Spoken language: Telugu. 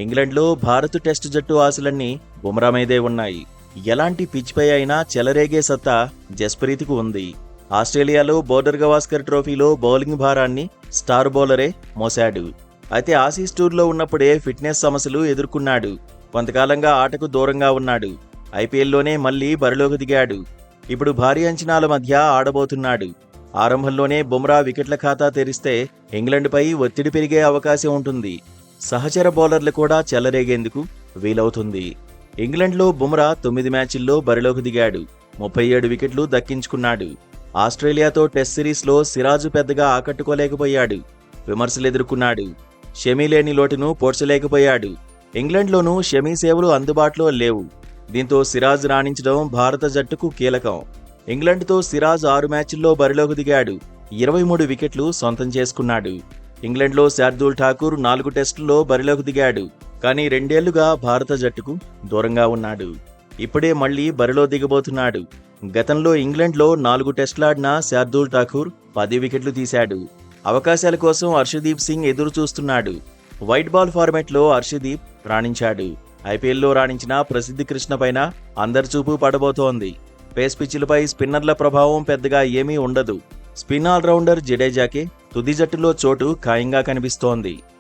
ఇంగ్లండ్లో భారత్ టెస్టు జట్టు ఆశలన్నీ బుమ్రా మీదే ఉన్నాయి. ఎలాంటి పిచ్పై అయినా చెలరేగే సత్తా జస్ప్రీత్కు ఉంది. ఆస్ట్రేలియాలో బోర్డర్ గవాస్కర్ ట్రోఫీలో బౌలింగ్ భారాన్ని స్టార్ బౌలరే మోశాడు. అయితే ఆసీస్ టూర్లో ఉన్నప్పుడే ఫిట్నెస్ సమస్యలు ఎదుర్కొన్నాడు. కొంతకాలంగా ఆటకు దూరంగా ఉన్నాడు. ఐపీఎల్లోనే మళ్లీ బరిలోకి దిగాడు. ఇప్పుడు భారీ అంచనాల మధ్య ఆడబోతున్నాడు. ఆరంభంలోనే బుమ్రా వికెట్ల ఖాతా తెరిస్తే ఇంగ్లండ్పై ఒత్తిడి పెరిగే అవకాశం ఉంటుంది. సహచర బౌలర్లు కూడా చెలరేగేందుకు వీలవుతుంది. ఇంగ్లండ్లో బుమ్రా 9 మ్యాచ్ల్లో బరిలోకి దిగాడు. 37 వికెట్లు దక్కించుకున్నాడు. ఆస్ట్రేలియాతో టెస్ట్ సిరీస్లో సిరాజ్ పెద్దగా ఆకట్టుకోలేకపోయాడు. విమర్శలు ఎదుర్కొన్నాడు. షమీ లేని లోటును పోడ్చలేకపోయాడు. ఇంగ్లండ్లోనూ షమీ సేవలు అందుబాటులో లేవు. దీంతో సిరాజ్ రాణించడం భారత జట్టుకు కీలకం. ఇంగ్లండ్తో సిరాజ్ 6 మ్యాచ్ల్లో బరిలోకి దిగాడు. 23 వికెట్లు సొంతం చేసుకున్నాడు. ఇంగ్లండ్లో శార్దూల్ ఠాకూర్ 4 టెస్టుల్లో బరిలోకి దిగాడు. కానీ 2 ఏళ్లుగా భారత జట్టుకు దూరంగా ఉన్నాడు. ఇప్పుడే మళ్లీ బరిలో దిగబోతున్నాడు. గతంలో ఇంగ్లండ్లో 4 టెస్టులాడిన శార్దూల్ ఠాకూర్ 10 వికెట్లు తీశాడు. అవకాశాల కోసం హర్షదీప్ సింగ్ ఎదురు చూస్తున్నాడు. వైట్ బాల్ ఫార్మాట్లో హర్షదీప్ రాణించాడు. ఐపీఎల్లో రాణించిన ప్రసిద్ధి కృష్ణ పైన అందరి చూపు పడబోతోంది. పేస్ పిచ్లపై స్పిన్నర్ల ప్రభావం పెద్దగా ఏమీ ఉండదు. స్పిన్ ఆల్రౌండర్ జడేజాకే తుది జట్టులో చోటు ఖాయంగా కనిపిస్తోంది.